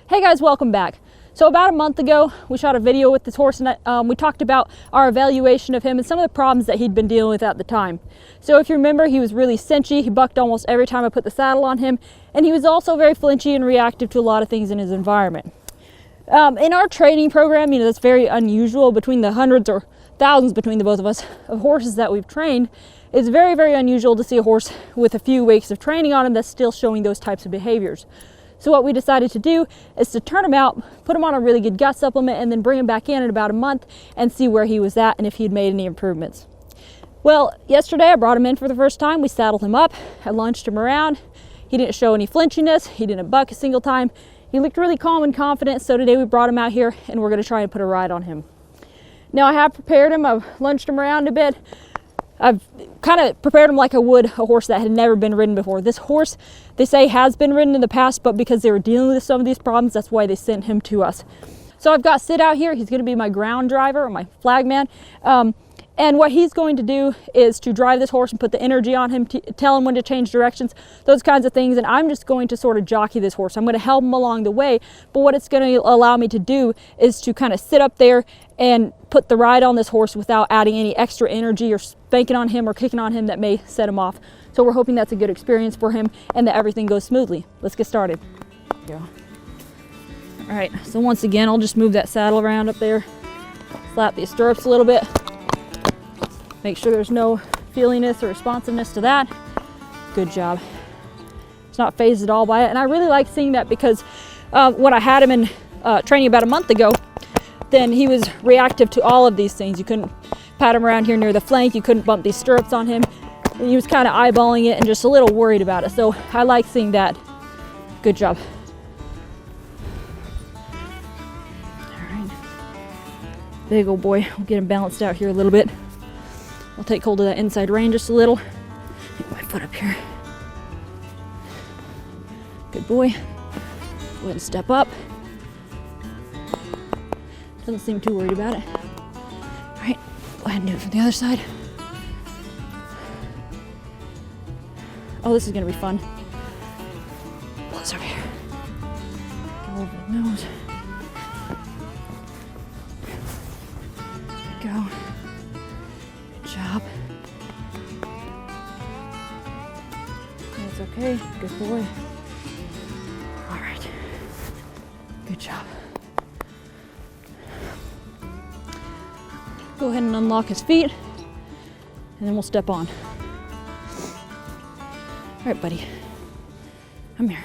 Hey guys, welcome back. So about a month ago, we shot a video with this horse and we talked about our evaluation of him and some of the problems that he'd been dealing with at the time. So if you remember, he was really cinchy. He bucked almost every time I put the saddle on him. And he was also very flinchy and reactive to a lot of things in his environment. In our training program, that's very unusual. Between the hundreds or thousands between the both of us of horses that we've trained, it's very, very unusual to see a horse with a few weeks of training on him that's still showing those types of behaviors. So what we decided to do is to turn him out, put him on a really good gut supplement, and then bring him back in about a month and see where he was at and if he'd made any improvements. Well, yesterday I brought him in for the first time. We saddled him up, I lunched him around. He didn't show any flinchiness. He didn't buck a single time. He looked really calm and confident. So today we brought him out here and we're going to try and put a ride on him. Now I have prepared him. I've lunched him around a bit. I've kind of prepared him like I would a horse that had never been ridden before. This horse, they say, has been ridden in the past, but because they were dealing with some of these problems, that's why they sent him to us. So I've got Sid out here. He's going to be my ground driver, or my flag man. And what he's going to do is to drive this horse and put the energy on him, tell him when to change directions, those kinds of things. And I'm just going to sort of jockey this horse. I'm going to help him along the way. But what it's going to allow me to do is to kind of sit up there and put the ride on this horse without adding any extra energy or spanking on him or kicking on him that may set him off. So we're hoping that's a good experience for him and that everything goes smoothly. Let's get started. Go. All right, so once again, I'll just move that saddle around up there, slap these stirrups a little bit. Make sure there's no feeliness or responsiveness to that. Good job. It's not phased at all by it. And I really like seeing that because when I had him in training about a month ago, then he was reactive to all of these things. You couldn't pat him around here near the flank. You couldn't bump these stirrups on him. And he was kind of eyeballing it and just a little worried about it. So I like seeing that. Good job. All right. Big old boy. We'll get him balanced out here a little bit. I'll take hold of that inside rein just a little. Get my foot up here. Good boy. Go ahead and step up. Doesn't seem too worried about it. All right, go ahead and do it from the other side. Oh, this is gonna be fun. Close over here. Go over the nose. There we go. Good job. That's okay. Good boy. All right. Good job. Go ahead and unlock his feet, and then we'll step on. All right, buddy. Come here.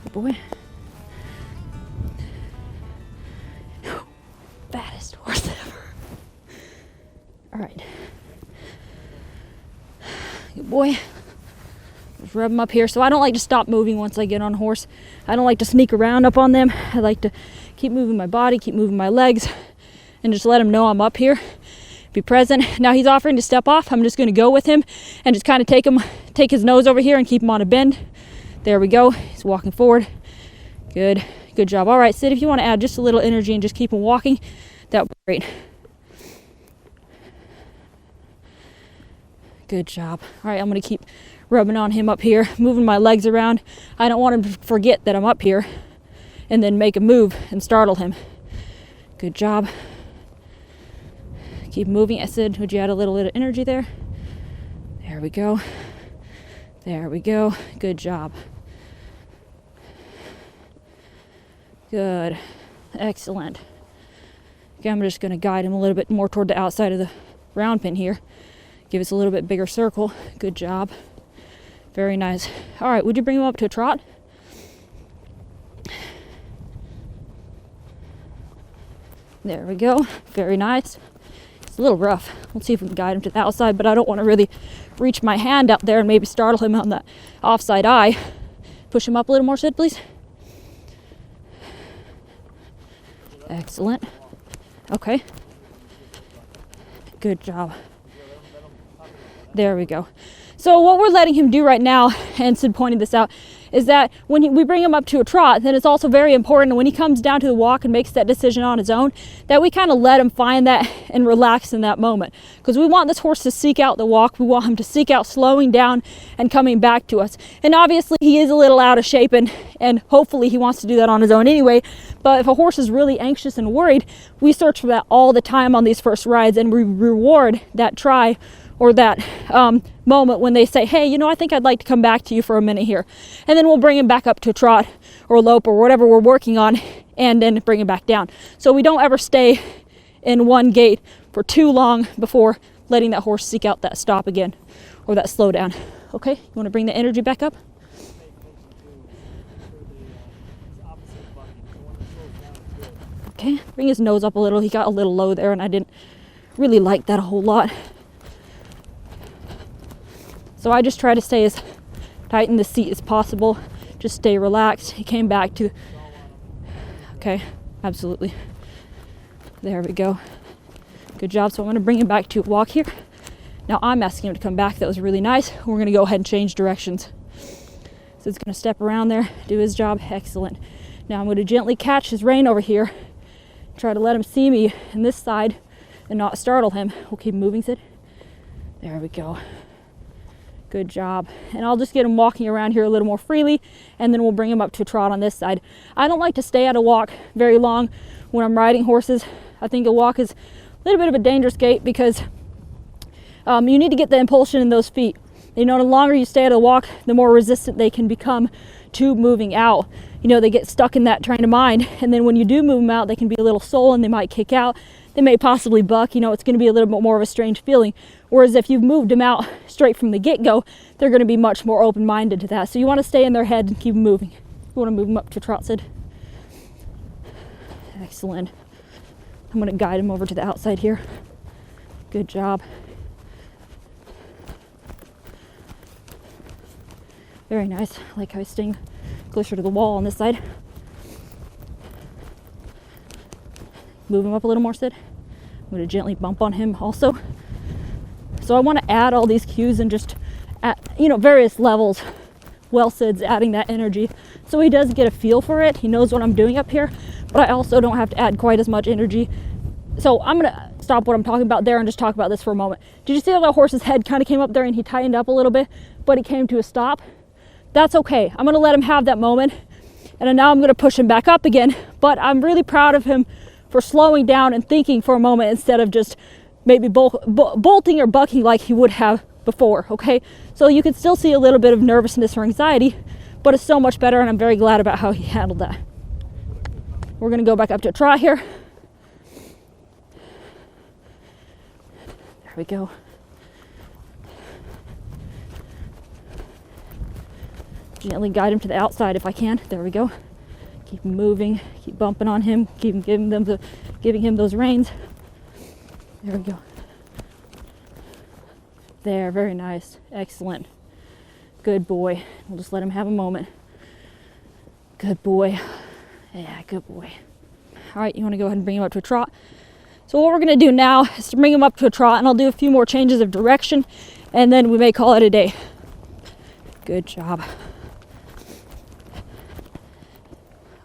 Good boy. Fattest horse ever. All right. Good boy. Just rub them up here. So I don't like to stop moving once I get on a horse. I don't like to sneak around up on them. I like to keep moving my body, keep moving my legs, and just let him know I'm up here. Be present. Now he's offering to step off. I'm just going to go with him and just kind of take his nose over here and keep him on a bend. There we go. He's walking forward. Good. Good job. All right, Sid, if you want to add just a little energy and just keep him walking, that would be great. Good job. All right, I'm going to keep rubbing on him up here, moving my legs around. I don't want him to forget that I'm up here and then make a move and startle him. Good job. Keep moving. I said, would you add a little bit of energy there? There we go. There we go. Good job. Good. Excellent. Okay, I'm just going to guide him a little bit more toward the outside of the round pin here. Give us a little bit bigger circle. Good job. Very nice. All right, would you bring him up to a trot? There we go. Very nice. It's a little rough. Let's see if we can guide him to the outside, but I don't want to really reach my hand out there and maybe startle him on the offside eye. Push him up a little more, Sid, please. Excellent. Okay. Good job. There we go. So what we're letting him do right now, and Sid pointed this out, is that when we bring him up to a trot, then it's also very important when he comes down to the walk and makes that decision on his own, that we kind of let him find that and relax in that moment. Because we want this horse to seek out the walk. We want him to seek out slowing down and coming back to us. And obviously he is a little out of shape, and hopefully he wants to do that on his own anyway. But if a horse is really anxious and worried, we search for that all the time on these first rides, and we reward that try or that moment when they say, hey, you know, I think I'd like to come back to you for a minute here. And then we'll bring him back up to a trot or a lope or whatever we're working on, and then bring him back down. So we don't ever stay in one gait for too long before letting that horse seek out that stop again or that slow down. Okay, you want to bring the energy back up? Okay, bring his nose up a little. He got a little low there, and I didn't really like that a whole lot. So I just try to stay as tight in the seat as possible. Just stay relaxed. He came back to, okay, absolutely. There we go. Good job. So I'm going to bring him back to a walk here. Now I'm asking him to come back. That was really nice. We're going to go ahead and change directions. So he's going to step around there, do his job. Excellent. Now I'm going to gently catch his rein over here. Try to let him see me on this side and not startle him. We'll keep moving, Sid. There we go. Good job. And I'll just get him walking around here a little more freely, and then we'll bring him up to a trot on this side. I don't like to stay at a walk very long when I'm riding horses. I think a walk is a little bit of a dangerous gait because you need to get the impulsion in those feet. You know, the longer you stay at a walk, the more resistant they can become to moving out. You know, they get stuck in that train of mind, and then when you do move them out, they can be a little sullen, they might kick out, they may possibly buck. You know, it's going to be a little bit more of a strange feeling. Whereas if you've moved them out straight from the get-go, they're going to be much more open-minded to that. So you want to stay in their head and keep them moving. You want to move them up to trot, Sid. Excellent. I'm going to guide him over to the outside here. Good job. Very nice. I like how he's staying closer to the wall on this side. Move him up a little more, Sid. I'm going to gently bump on him also. So I want to add all these cues and just at, you know, various levels. Well, Sid's adding that energy. So he does get a feel for it. He knows what I'm doing up here, but I also don't have to add quite as much energy. So I'm going to stop what I'm talking about there and just talk about this for a moment. Did you see how the horse's head kind of came up there and he tightened up a little bit, but he came to a stop? That's okay. I'm going to let him have that moment. And now I'm going to push him back up again. But I'm really proud of him for slowing down and thinking for a moment instead of just maybe bolting or bucking like he would have before, okay? So you can still see a little bit of nervousness or anxiety, but it's so much better, and I'm very glad about how he handled that. We're going to go back up to a trot here. There we go. Gently guide him to the outside if I can. There we go. Keep him moving, keep bumping on him, keep giving him those reins. There we go. There, very nice. Excellent. Good boy. We'll just let him have a moment. Good boy. Yeah, good boy. All right, you want to go ahead and bring him up to a trot. So what we're going to do now is to bring him up to a trot, and I'll do a few more changes of direction, and then we may call it a day. Good job.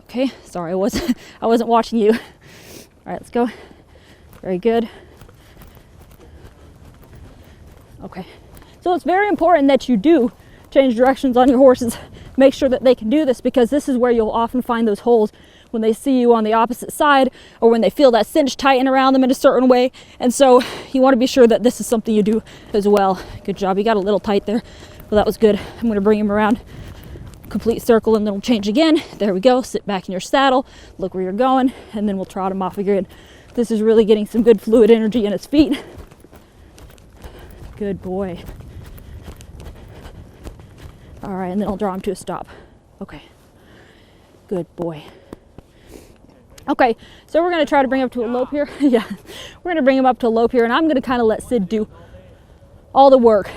Okay, sorry, I wasn't watching you. All right, let's go. Very good. Okay, so it's very important that you do change directions on your horses. Make sure that they can do this, because this is where you'll often find those holes when they see you on the opposite side, or when they feel that cinch tighten around them in a certain way. And so you want to be sure that this is something you do as well. Good job. You got a little tight there. Well, that was good. I'm going to bring him around complete circle, and then we'll change again. There we go. Sit back in your saddle, look where you're going, and then we'll trot him off again. This is really getting some good fluid energy in his feet. Good boy. All right, and then I'll draw him to a stop. Okay. Good boy. Okay, so we're going to try to bring him up to a lope here. Yeah, we're going to bring him up to a lope here, and I'm going to kind of let Sid do all the work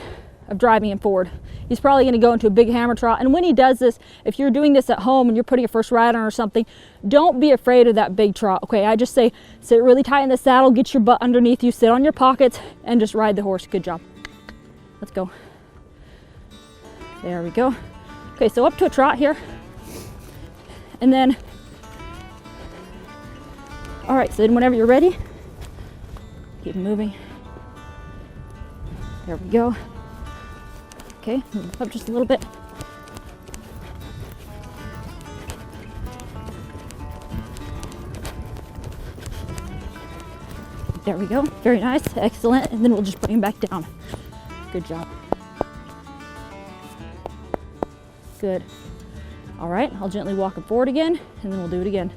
of driving him forward. He's probably going to go into a big hammer trot, and when he does this, if you're doing this at home and you're putting a first ride on or something, don't be afraid of that big trot. Okay, I just say sit really tight in the saddle, get your butt underneath you, sit on your pockets, and just ride the horse. Good job. Let's go. There we go. Okay, so up to a trot here. And then, all right, so then whenever you're ready, keep moving. There we go. Okay, move up just a little bit. There we go. Very nice. Excellent. And then we'll just bring him back down. Good job. Good. All right, I'll gently walk him forward again, and then we'll do it again.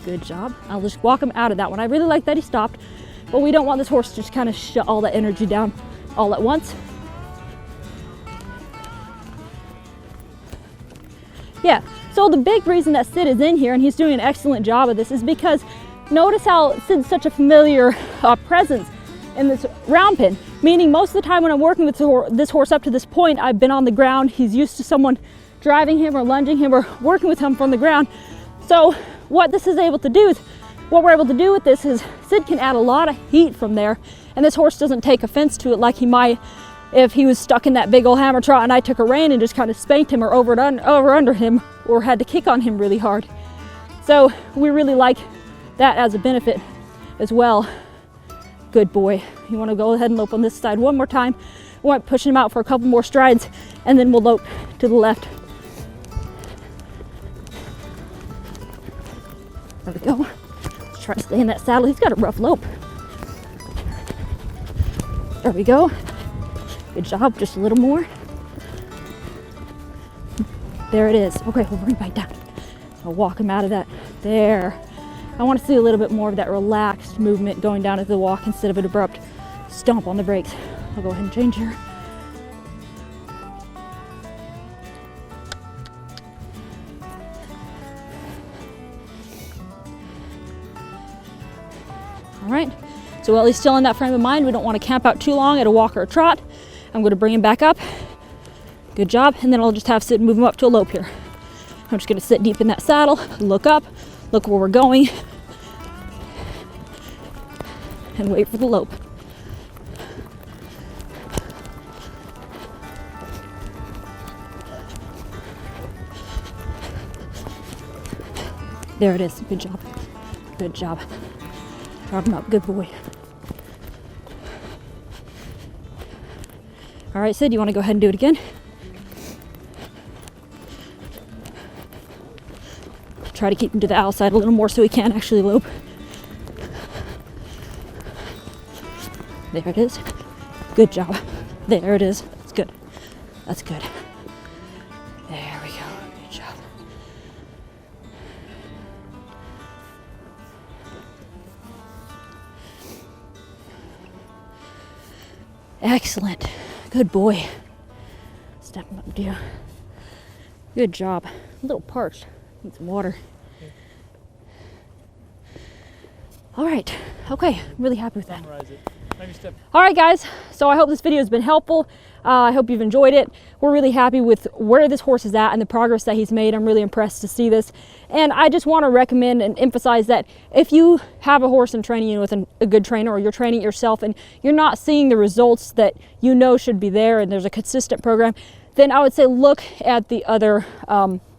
Good job. I'll just walk him out of that one. I really like that he stopped, but we don't want this horse to just kind of shut all that energy down all at once. Yeah, so the big reason that Sid is in here, and he's doing an excellent job of this, is because notice how Sid's such a familiar presence in this round pen, meaning most of the time when I'm working with this horse up to this point, I've been on the ground. He's used to someone driving him or lunging him or working with him from the ground. So what this is able to do is, what we're able to do with this is Sid can add a lot of heat from there, and this horse doesn't take offense to it like he might if he was stuck in that big old hammer trot and I took a rein and just kind of spanked him or over under him or had to kick on him really hard. So we really like that as a benefit as well. Good boy. You want to go ahead and lope on this side one more time. We want to push him out for a couple more strides, and then we'll lope to the left. There we go. Let's try to stay in that saddle. He's got a rough lope. There we go. Good job. Just a little more. There it is. Okay, we'll bring it back down. So walk him out of that. There. I want to see a little bit more of that relaxed movement going down into the walk instead of an abrupt stomp on the brakes. I'll go ahead and change here. All right, so while he's still in that frame of mind, we don't want to camp out too long at a walk or a trot. I'm going to bring him back up. Good job. And then I'll just have Sid move him up to a lope here. I'm just going to sit deep in that saddle, look up, look where we're going, and wait for the lope. There it is. Good job. Good job. Trot him up. Good boy. All right, Sid, you want to go ahead and do it again? Try to keep him to the outside a little more so he can actually lope. There it is. Good job. There it is. That's good. That's good. There we go. Good job. Excellent. Good boy. Step him up, dear. Good job. A little parched. Need some water. All right. Okay. I'm really happy with that. All right, guys. So I hope this video has been helpful. I hope you've enjoyed it. We're really happy with where this horse is at and the progress that he's made. I'm really impressed to see this. And I just want to recommend and emphasize that if you have a horse in training unit with a good trainer, or you're training it yourself and you're not seeing the results that you know should be there and there's a consistent program, then I would say look at the other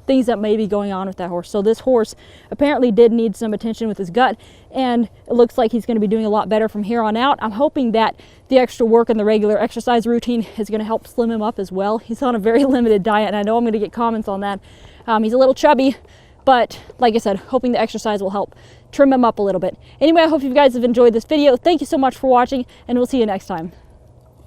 things that may be going on with that horse. So this horse apparently did need some attention with his gut, and it looks like he's going to be doing a lot better from here on out. I'm hoping that the extra work and the regular exercise routine is going to help slim him up as well. He's on a very limited diet, and I know I'm going to get comments on that. He's a little chubby, but like I said, hoping the exercise will help trim him up a little bit. Anyway, I hope you guys have enjoyed this video. Thank you so much for watching, and we'll see you next time.